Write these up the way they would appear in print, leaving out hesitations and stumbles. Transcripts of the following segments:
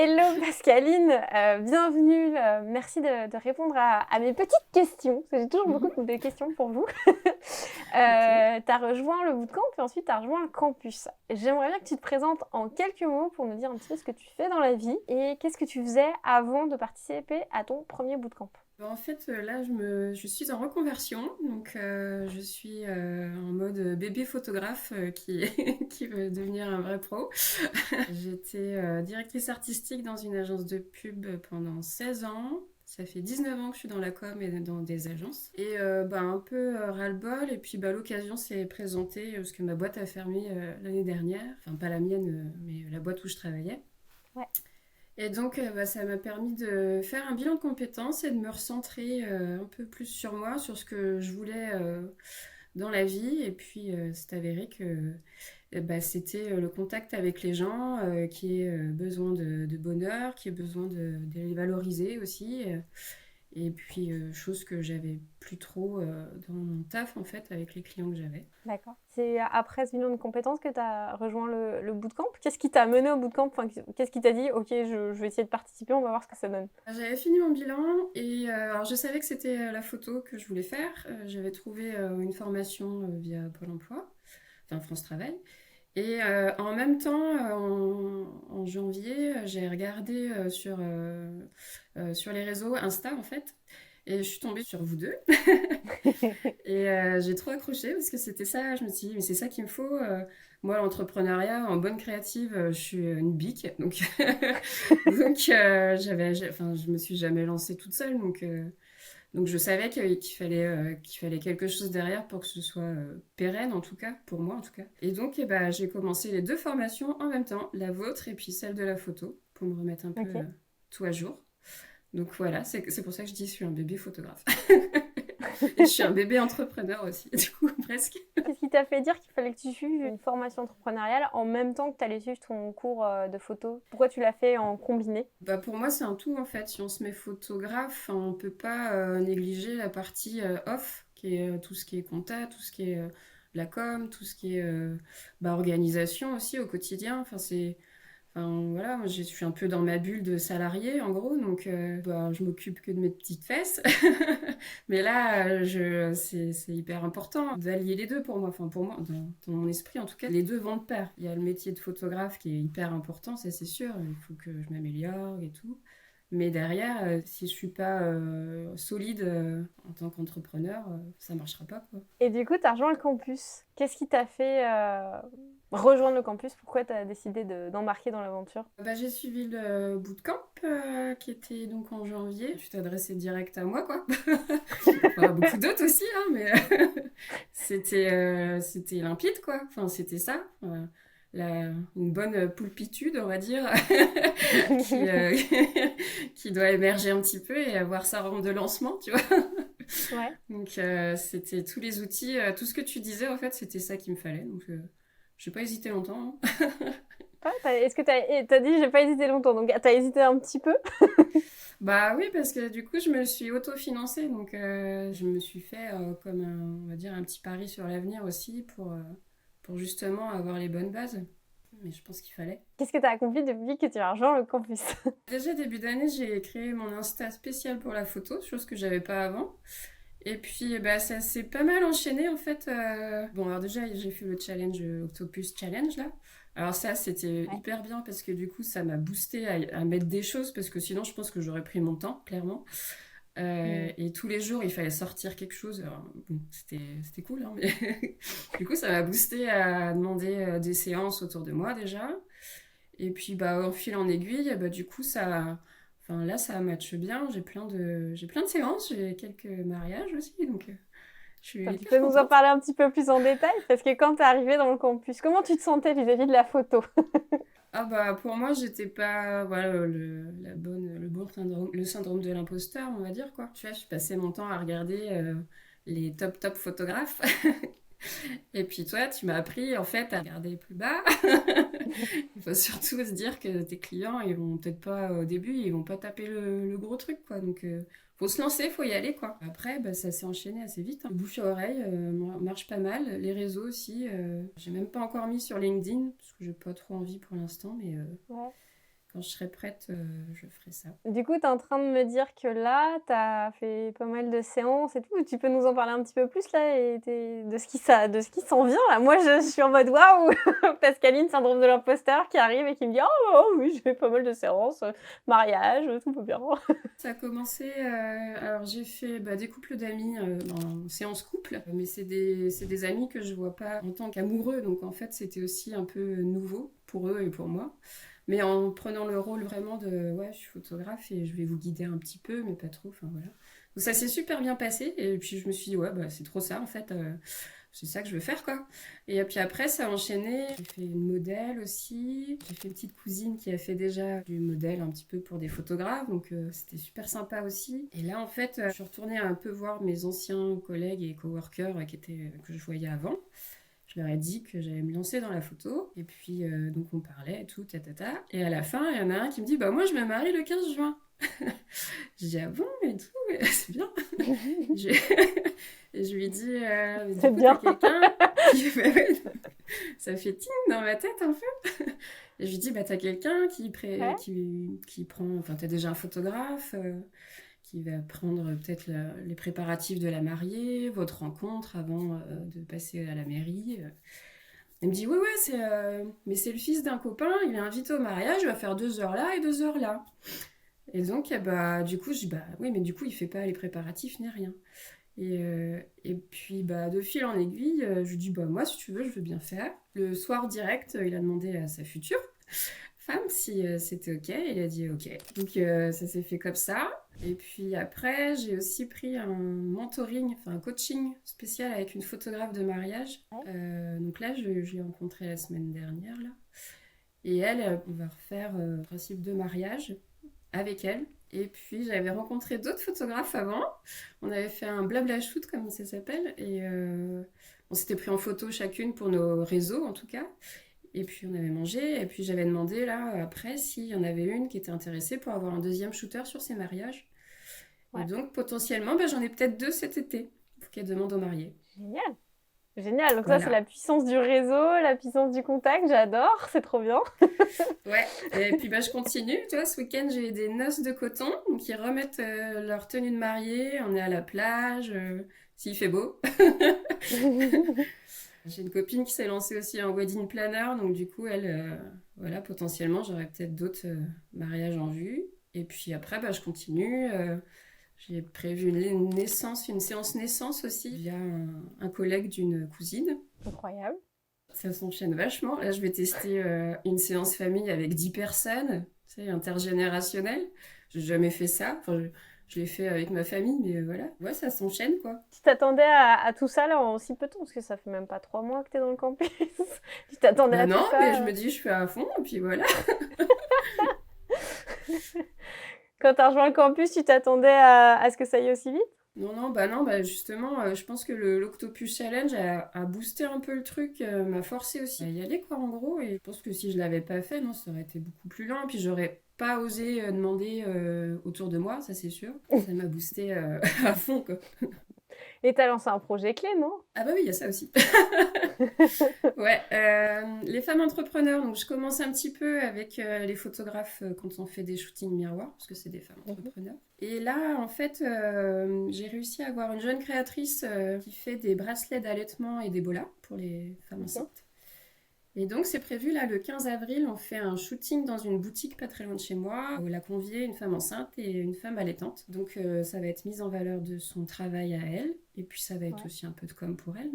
Hello Pascaline, bienvenue. Merci de répondre à mes petites questions, parce que j'ai toujours beaucoup de questions pour vous. Tu Ok. as rejoint le bootcamp et ensuite tu as rejoint un campus. J'aimerais bien que tu te présentes en quelques mots pour nous dire un petit peu ce que tu fais dans la vie et qu'est-ce que tu faisais avant de participer à ton premier bootcamp. En fait, là, je suis en reconversion, donc je suis en mode bébé photographe qui veut devenir un vrai pro. J'étais directrice artistique dans une agence de pub pendant 16 ans. Ça fait 19 ans que je suis dans la com et dans des agences. Et un peu ras-le-bol. Et puis l'occasion s'est présentée parce que ma boîte a fermé l'année dernière. Enfin, pas la mienne, mais la boîte où je travaillais. Ouais, Et donc, ça m'a permis de faire un bilan de compétences et de me recentrer un peu plus sur moi, sur ce que je voulais dans la vie. Et puis, c'est avéré que c'était le contact avec les gens qui ait besoin de bonheur, qui ait besoin de les valoriser aussi. Et puis, chose que j'avais plus trop dans mon taf, en fait, avec les clients que j'avais. d'accord. C'est après ce bilan de compétences que tu as rejoint le bootcamp. Qu'est-ce qui t'a mené au bootcamp? Enfin, qu'est-ce qui t'a dit, ok, je vais essayer de participer, on va voir ce que ça donne. J'avais fini mon bilan et alors je savais que c'était la photo que je voulais faire. J'avais trouvé une formation via Pôle emploi, enfin France Travail. Et en même temps, en janvier, j'ai regardé sur les réseaux Insta en fait. Et je suis tombée sur vous deux. Et j'ai trop accroché parce que c'était ça. Je me suis dit, mais c'est ça qu'il me faut. Moi, l'entrepreneuriat, en bonne créative, je suis une bique. Donc, enfin, je me suis jamais lancée toute seule. Donc je savais qu'il fallait quelque chose derrière pour que ce soit pérenne, en tout cas, pour moi en tout cas. Et donc, j'ai commencé les deux formations en même temps, la vôtre et puis celle de la photo, pour me remettre un peu Ok. tout à jour. Donc voilà, c'est pour ça que je dis que je suis un bébé photographe. Et je suis un bébé entrepreneur aussi, du coup, presque. Qu'est-ce qui t'a fait dire qu'il fallait que tu suives une formation entrepreneuriale en même temps que tu allais suivre ton cours de photo? Pourquoi tu l'as fait en combiné? Pour moi, c'est un tout en fait. Si on se met photographe, on peut pas négliger la partie off, qui est tout ce qui est compta, tout ce qui est la com, tout ce qui est organisation aussi au quotidien. Enfin, voilà, moi, je suis un peu dans ma bulle de salarié en gros, donc je m'occupe que de mes petites fesses. Mais là, c'est hyper important d'allier les deux pour moi. Enfin, pour moi, dans mon esprit en tout cas, les deux vont de pair. Il y a le métier de photographe qui est hyper important, ça c'est sûr. Il faut que je m'améliore et tout. Mais derrière, si je suis pas solide en tant qu'entrepreneur, ça marchera pas quoi. Et du coup, tu as rejoint le campus. Qu'est-ce qui t'a fait rejoindre le campus? Pourquoi tu as décidé d'embarquer dans l'aventure? J'ai suivi le bootcamp qui était donc en janvier. Je suis adressée direct à moi, quoi. Enfin, beaucoup d'autres aussi, hein, mais c'était limpide, quoi. Enfin, c'était ça. Une bonne poulpitude, on va dire, qui, qui doit émerger un petit peu et avoir sa rampe de lancement, tu vois. Ouais. Donc, c'était tous les outils, tout ce que tu disais, en fait, c'était ça qu'il me fallait. Donc, j'ai pas hésité longtemps, hein. Ouais, est-ce que t'as dit j'ai pas hésité longtemps, donc t'as hésité un petit peu? Bah oui, parce que du coup, je me suis autofinancée, donc je me suis fait comme on va dire un petit pari sur l'avenir aussi pour justement avoir les bonnes bases. Mais je pense qu'il fallait. Qu'est-ce que t'as accompli depuis que tu as rejoint le campus? Déjà, début d'année, j'ai créé mon Insta spécial pour la photo, chose que j'avais pas avant. Et puis, ça s'est pas mal enchaîné en fait. Bon, alors déjà, j'ai fait le challenge Octopus Challenge là. Alors ça, c'était Ouais. hyper bien parce que du coup, ça m'a boosté à mettre des choses parce que sinon, je pense que j'aurais pris mon temps, clairement. Hmm. Et tous les jours, il fallait sortir quelque chose. Alors, bon, c'était cool, hein, mais du coup, ça m'a boosté à demander des séances autour de moi déjà. Et puis, en fil en aiguille, du coup, enfin, là, ça matche bien. J'ai plein de séances, j'ai quelques mariages aussi, donc je suis Tu hyper peux nous en contente. parler un petit peu plus en détail? Parce que quand t'es arrivée dans le campus, comment tu te sentais vis-à-vis de la photo? Ah pour moi, j'étais pas, voilà, le syndrome de l'imposteur, on va dire, quoi. Tu vois, je passais mon temps à regarder les top photographes. Et puis toi, tu m'as appris en fait à regarder plus bas. Il faut surtout se dire que tes clients, ils vont peut-être pas au début, ils vont pas taper le gros truc quoi. Donc faut se lancer, faut y aller quoi. Après, ça s'est enchaîné assez vite, hein. Le bouche à oreille marche pas mal. Les réseaux aussi. J'ai même pas encore mis sur LinkedIn parce que j'ai pas trop envie pour l'instant, mais Ouais. quand je serai prête, je ferai ça. Du coup, tu es en train de me dire que là, tu as fait pas mal de séances et tout. Tu peux nous en parler un petit peu plus là et de ce qui s'en vient là? Moi, je suis en mode waouh! Pascaline, syndrome de l'imposteur qui arrive et qui me dit: «Oh oui, j'ai fait pas mal de séances, mariage, tout va bien». Ça a commencé, alors j'ai fait des couples d'amis en séance couple, mais c'est des amis que je vois pas en tant qu'amoureux, donc en fait c'était aussi un peu nouveau pour eux et pour moi. Mais en prenant le rôle vraiment de ouais, je suis photographe et je vais vous guider un petit peu, mais pas trop, enfin voilà. Donc ça s'est super bien passé et puis je me suis dit ouais, c'est trop ça en fait, c'est ça que je veux faire quoi. Et puis après ça a enchaîné, j'ai fait une modèle aussi, j'ai fait une petite cousine qui a fait déjà du modèle un petit peu pour des photographes, donc c'était super sympa aussi. Et là en fait, je suis retournée un peu voir mes anciens collègues et coworkers que je voyais avant. Je leur ai dit que j'allais me lancer dans la photo. Et puis, donc, on parlait et tout, ta. Et à la fin, il y en a un qui me dit, bah, moi, je me marie le 15 juin. Je dis, ah bon, et tout, c'est bien. Je... Et je lui dis, du C'est coup, bien. t'as quelqu'un qui fait... ouais, ça fait ting dans ma tête, en fait. Et je lui dis, bah, t'as quelqu'un Ouais. qui prend... Enfin, t'as déjà un photographe qui va prendre peut-être les préparatifs de la mariée, votre rencontre avant de passer à la mairie. Elle me dit, ouais, mais c'est le fils d'un copain, il est invité au mariage, il va faire 2 heures là et 2 heures là. Et donc, du coup, je dis, bah oui, mais du coup, il fait pas les préparatifs ni rien. Et puis, de fil en aiguille, je lui dis, bah moi, si tu veux, je veux bien faire. Le soir direct, il a demandé à sa future femme si c'était ok. Il a dit ok. Donc ça s'est fait comme ça. Et puis après, j'ai aussi pris un mentoring, enfin un coaching spécial avec une photographe de mariage. Donc là, je l'ai rencontrée la semaine dernière là. Et elle, on va refaire le principe de mariage avec elle. Et puis j'avais rencontré d'autres photographes avant. On avait fait un blabla shoot comme ça s'appelle. Et on s'était pris en photo chacune pour nos réseaux en tout cas. Et puis on avait mangé, et puis j'avais demandé là après s'il y en avait une qui était intéressée pour avoir un deuxième shooter sur ses mariages. Et Ouais. donc potentiellement, j'en ai peut-être 2 cet été. Faut qu'elle demande aux mariés. Génial. Génial. Donc ça, c'est Voilà. la puissance du réseau, la puissance du contact. J'adore. C'est trop bien. Ouais. Et puis je continue. Tu vois, ce week-end j'ai des noces de coton, donc ils remettent leur tenue de mariée. On est à la plage, s'il fait beau. J'ai une copine qui s'est lancée aussi en wedding planner, donc du coup elle, voilà, potentiellement j'aurais peut-être d'autres mariages en vue. Et puis après, je continue. J'ai prévu une séance naissance aussi via un collègue d'une cousine. Incroyable. Ça s'enchaîne vachement. Là, je vais tester une séance famille avec 10 personnes, tu sais, intergénérationnelle. J'ai jamais fait ça. Enfin, je l'ai fait avec ma famille, mais voilà. Ouais, ça s'enchaîne, quoi. Tu t'attendais à tout ça là en si peu de temps, parce que ça fait même pas 3 mois que t'es dans le campus. Tu t'attendais Bah à tout non, mais je ça. me dis, je fais à fond, et puis voilà. Quand t'as rejoint le campus, tu t'attendais à ce que ça aille aussi vite? Non, justement, je pense que l'Octopus Challenge a boosté un peu le truc, m'a forcé aussi à y aller, quoi, en gros. Et je pense que si je l'avais pas fait, non, ça aurait été beaucoup plus lent. Puis j'aurais pas osé demander autour de moi, ça c'est sûr. Ça m'a boosté à fond, quoi. Et t'as lancé un projet clé, non? Ah bah oui, il y a ça aussi. Ouais, les femmes entrepreneurs, donc je commence un petit peu avec les photographes quand on fait des shootings miroirs, parce que c'est des femmes entrepreneurs. Et là, en fait, j'ai réussi à avoir une jeune créatrice qui fait des bracelets d'allaitement et des bolas pour les femmes enceintes. Et donc, c'est prévu là, le 15 avril, on fait un shooting dans une boutique pas très loin de chez moi, où elle a convié une femme enceinte et une femme allaitante. Donc, ça va être mise en valeur de son travail à elle, et puis ça va être aussi un peu de com pour elle,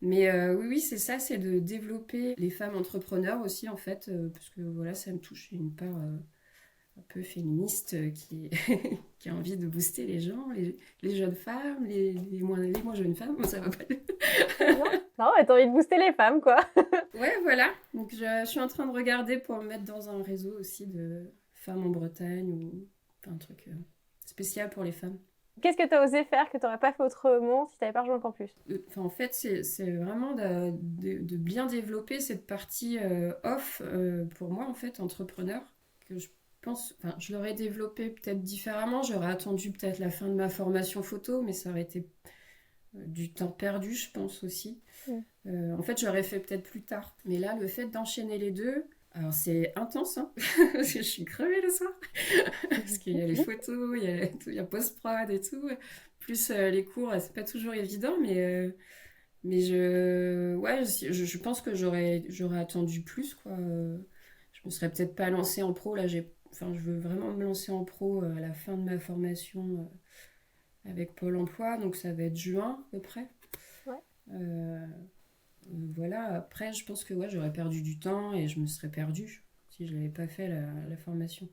mais oui, c'est ça, c'est de développer les femmes entrepreneurs aussi, en fait, parce que voilà, ça me touche. Une part un peu féministe qui a envie de booster les gens, les jeunes femmes, les moins jeunes femmes, ça va pas. Non, mais t'as envie de booster les femmes, quoi. Ouais, voilà. Donc, je suis en train de regarder pour me mettre dans un réseau aussi de femmes en Bretagne ou enfin, un truc spécial pour les femmes. Qu'est-ce que t'as osé faire que t'aurais pas fait autrement si t'avais pas rejoint le campus? Enfin, en fait, c'est vraiment de bien développer cette partie off pour moi, en fait, entrepreneur, que je pense, enfin, je l'aurais développé peut-être différemment. J'aurais attendu peut-être la fin de ma formation photo, mais ça aurait été du temps perdu, je pense aussi. En fait, j'aurais fait peut-être plus tard. Mais là, le fait d'enchaîner les deux, Alors c'est intense, hein, parce que je suis crevée le soir, parce qu'il y a les photos, il y a post-prod et tout, plus les cours, c'est pas toujours évident, mais ouais, je pense que j'aurais attendu plus, quoi. Je me serais peut-être pas lancée en pro, là, enfin, je veux vraiment me lancer en pro à la fin de ma formation avec Pôle emploi, donc ça va être juin à peu près. Ouais. Euh, voilà, après, je pense que ouais, j'aurais perdu du temps et je me serais perdue si je n'avais pas fait la formation.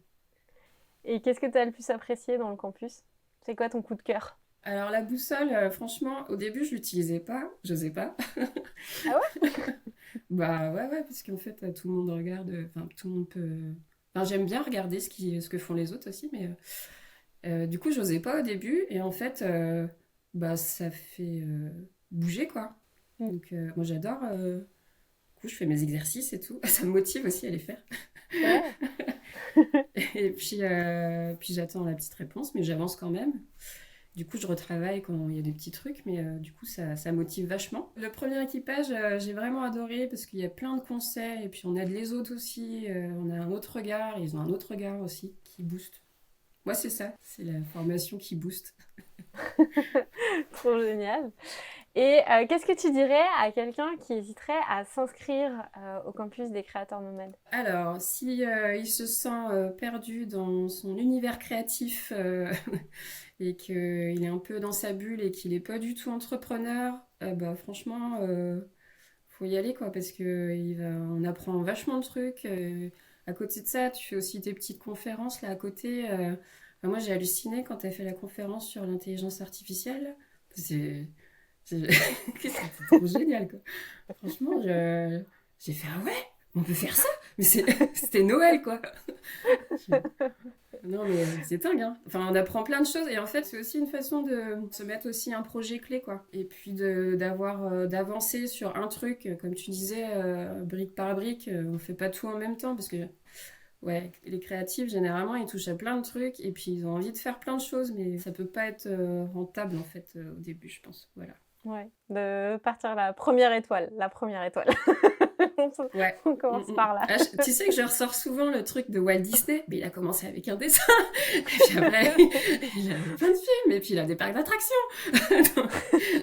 Et qu'est-ce que tu as le plus apprécié dans le campus? C'est quoi ton coup de cœur? Alors, la boussole, franchement, au début, je l'utilisais pas, j'osais pas. Ah ouais? Bah ouais, parce qu'en fait, tout le monde regarde, enfin, tout le monde peut. Enfin, j'aime bien regarder ce que font les autres aussi, mais du coup, j'osais pas au début, et en fait, bah, ça fait bouger, quoi. Mm. Donc, moi, j'adore. Du coup, je fais mes exercices et tout. Ça me motive aussi à les faire. Ouais. Et puis j'attends la petite réponse, mais j'avance quand même. Du coup, je retravaille quand il y a des petits trucs, mais du coup, ça motive vachement. Le premier équipage, j'ai vraiment adoré parce qu'il y a plein de conseils, et puis on aide les autres aussi. On a un autre regard, ils ont un autre regard aussi qui booste. Moi, c'est ça, c'est la formation qui booste. Trop génial. Et qu'est-ce que tu dirais à quelqu'un qui hésiterait à s'inscrire au campus des créateurs nomades? Alors, si il se sent perdu dans son univers créatif et qu'il est un peu dans sa bulle et qu'il n'est pas du tout entrepreneur, bah franchement, faut y aller quoi, parce que on apprend vachement de trucs. À côté de ça, tu fais aussi des petites conférences là à côté. Enfin, moi, j'ai halluciné quand tu as fait la conférence sur l'intelligence artificielle. C'est, c'est- C'était trop génial quoi. Franchement, j'ai fait ah ouais, on peut faire ça, mais c'était Noël quoi. Non, mais c'est dingue, hein. Enfin, on apprend plein de choses et en fait, c'est aussi une façon de se mettre aussi un projet clé, quoi. Et puis d'avancer sur un truc, comme tu disais, brique par brique, on fait pas tout en même temps parce que, ouais, les créatifs, généralement, ils touchent à plein de trucs et puis ils ont envie de faire plein de choses, mais ça peut pas être rentable, en fait, au début, je pense. Voilà. Ouais, de partir la première étoile, la première étoile. On Ouais. on Mm, commence mm. par là. Ah, tu sais que je ressors souvent le truc de Walt Disney, mais il a commencé avec un dessin, et puis après, il a plein de films, et puis il a des parcs d'attractions. Donc,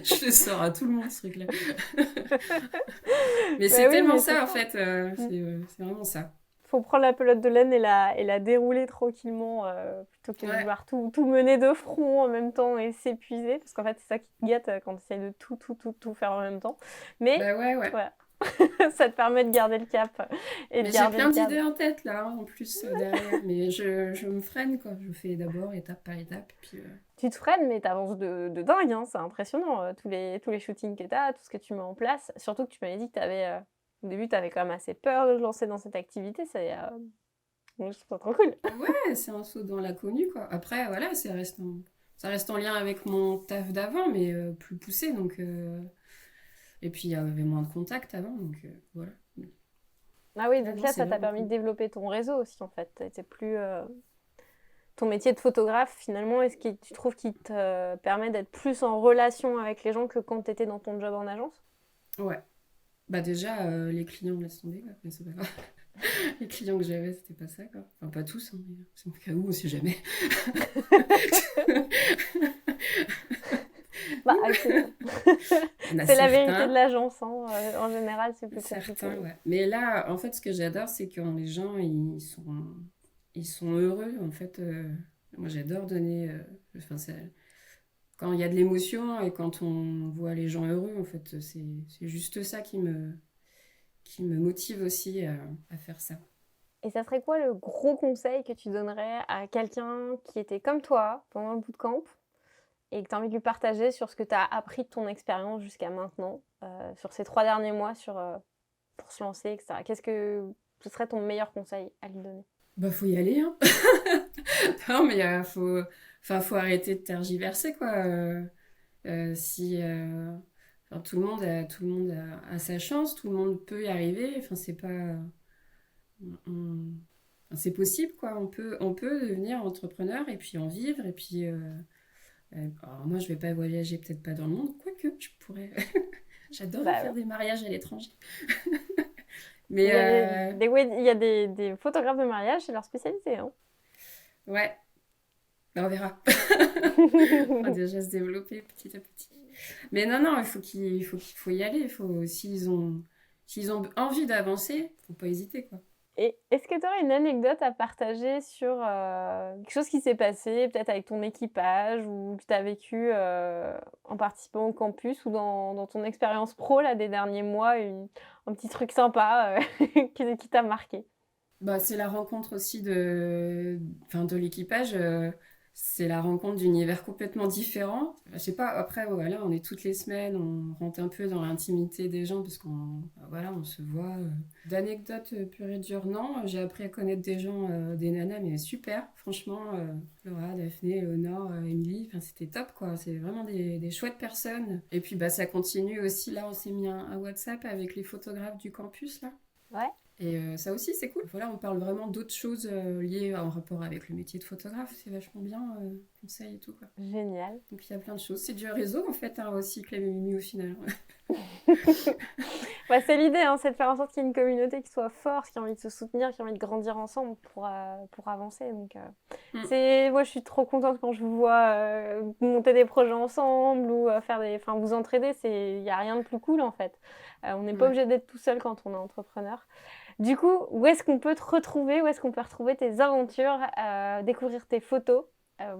je le sors à tout le monde, ce truc-là. Mais Bah c'est oui, tellement mais c'est ça, en ça. fait, Mmh. c'est vraiment ça. Faut prendre la pelote de laine et la dérouler tranquillement, plutôt que de Ouais, vouloir tout mener de front en même temps et s'épuiser. Parce qu'en fait, c'est ça qui te gâte, quand tu essayes de tout faire en même temps. Mais bah ouais, ouais. voilà, ça te permet de garder le cap et de Mais j'ai garder le plein cadre. d'idées en tête, là, hein, en plus, derrière. Mais je me freine, quoi. Je fais d'abord étape par étape, puis... Tu te freines, mais tu avances de dingue, hein, c'est impressionnant, tous les shootings que tu as, tout ce que tu mets en place. Surtout que tu m'avais dit que tu avais, au début, tu avais quand même assez peur de te lancer dans cette activité. Moi, je trouve ça trop cool. Ouais, c'est un saut dans l'inconnu, quoi. Après, voilà, ça reste en lien avec mon taf d'avant, mais plus poussé, donc... Et puis, il y avait moins de contacts avant, donc voilà. Ah oui, Ah donc non, là, c'est ça t'a vraiment permis de cool. développer ton réseau aussi, en fait. C'est plus ton métier de photographe, finalement, est-ce que tu trouves qu'il te permet d'être plus en relation avec les gens que quand tu étais dans ton job en agence? Ouais. Bah déjà, les clients, laisse tomber, quoi. Mais c'est pas grave. Les clients que j'avais, c'était pas ça, quoi. Enfin, pas tous, hein, mais c'est au cas où, on sait jamais. Bah, écoute, Il y en a c'est la vérité de certains, l'agence, hein. En général, c'est plus certains, compliqué. ouais. Mais là, en fait, ce que j'adore, c'est quand les gens, ils sont heureux, en fait. Moi, j'adore donner... enfin, quand il y a de l'émotion et quand on voit les gens heureux, en fait, c'est juste ça qui me motive aussi à faire ça. Et ça serait quoi le gros conseil que tu donnerais à quelqu'un qui était comme toi pendant le bootcamp et que tu as envie de lui partager sur ce que tu as appris de ton expérience jusqu'à maintenant, sur ces 3 derniers mois pour se lancer, etc. Qu'est-ce que ce serait ton meilleur conseil à lui donner? Bah, faut y aller, hein. Non, mais enfin, faut arrêter de tergiverser, quoi. Si, enfin, tout le monde a sa chance, tout le monde peut y arriver. Enfin, c'est pas, on- enfin, c'est possible, quoi. On peut devenir entrepreneur et puis en vivre. Et puis, alors moi, je vais pas voyager, peut-être pas dans le monde, quoique je pourrais. J'adorerais Bah faire ouais. des mariages à l'étranger. Mais Il y a des photographes de mariage, c'est leur spécialité, hein. ouais, on verra. On va déjà se développer petit à petit. Mais non, non, il faut y aller. S'ils ont envie d'avancer, faut pas hésiter, quoi. Et est-ce que tu aurais une anecdote à partager sur quelque chose qui s'est passé, peut-être avec ton équipage ou que tu as vécu en participant au campus ou dans ton expérience pro là, des derniers mois, un petit truc sympa qui t'a marqué? Bah, c'est la rencontre aussi enfin, de l'équipage. C'est la rencontre d'univers complètement différents. Je sais pas, après, voilà, on est toutes les semaines, on rentre un peu dans l'intimité des gens parce voilà, on se voit. D'anecdotes pure et dure, non. J'ai appris à connaître des gens, des nanas, mais super, franchement. Laura, Daphné, Léonore, Émilie, enfin, c'était top, quoi. C'est vraiment des chouettes personnes. Et puis, bah, ça continue aussi. Là, on s'est mis un WhatsApp avec les photographes du campus, là. Ouais, Et ça aussi, c'est cool. Voilà, on parle vraiment d'autres choses liées en rapport avec le métier de photographe. C'est vachement bien, conseils et tout, quoi. génial. Donc il y a plein de choses. C'est du réseau, en fait, hein, aussi, que la Mimi, au final. Bah, c'est l'idée, hein, c'est de faire en sorte qu'il y ait une communauté qui soit forte, qui a envie de se soutenir, qui a envie de grandir ensemble pour avancer. Donc, Mm. moi, je suis trop contente quand je vous vois monter des projets ensemble ou enfin, vous entraider. Il n'y a rien de plus cool en fait. On n'est pas Ouais. obligé d'être tout seul quand on est entrepreneur. Du coup, où est-ce qu'on peut te retrouver? Où est-ce qu'on peut retrouver tes aventures, découvrir tes photos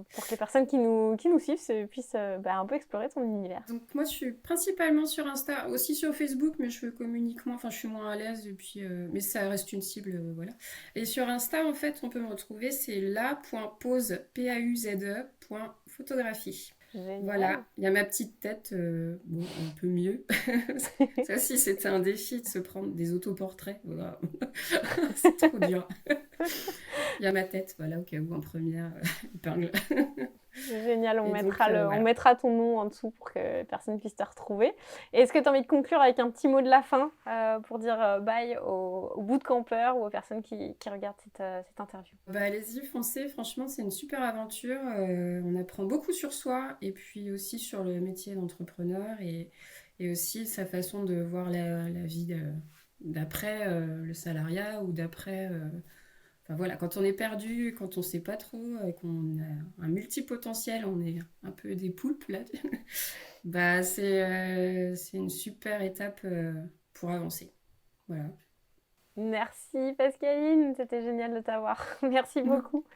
pour que les personnes qui nous suivent puissent un peu explorer ton univers? Donc moi, je suis principalement sur Insta, aussi sur Facebook, mais je communique moins, enfin je suis moins à l'aise, et puis, mais ça reste une cible, voilà. Et sur Insta, en fait, on peut me retrouver, c'est la.pause, pause.photographie. Génial. Voilà, il y a ma petite tête, bon, un peu mieux. Ça aussi, c'était un défi de se prendre des autoportraits. Voilà. C'est trop dur. Il y a ma tête, voilà, au cas où, en première épingle. Génial, on Et donc, mettra on voilà. mettra ton nom en dessous pour que personne puisse te retrouver. Et est-ce que tu as envie de conclure avec un petit mot de la fin pour dire bye aux bootcampers ou aux personnes qui regardent cette interview? Bah, allez-y, foncez, franchement, c'est une super aventure. On apprend beaucoup sur soi et puis aussi sur le métier d'entrepreneur et aussi sa façon de voir la vie d'après le salariat ou d'après. Enfin voilà, quand on est perdu, quand on ne sait pas trop, qu'on a un multipotentiel, on est un peu des poulpes là. Bah, c'est une super étape pour avancer. Voilà. Merci Pascaline, c'était génial de t'avoir. Merci beaucoup.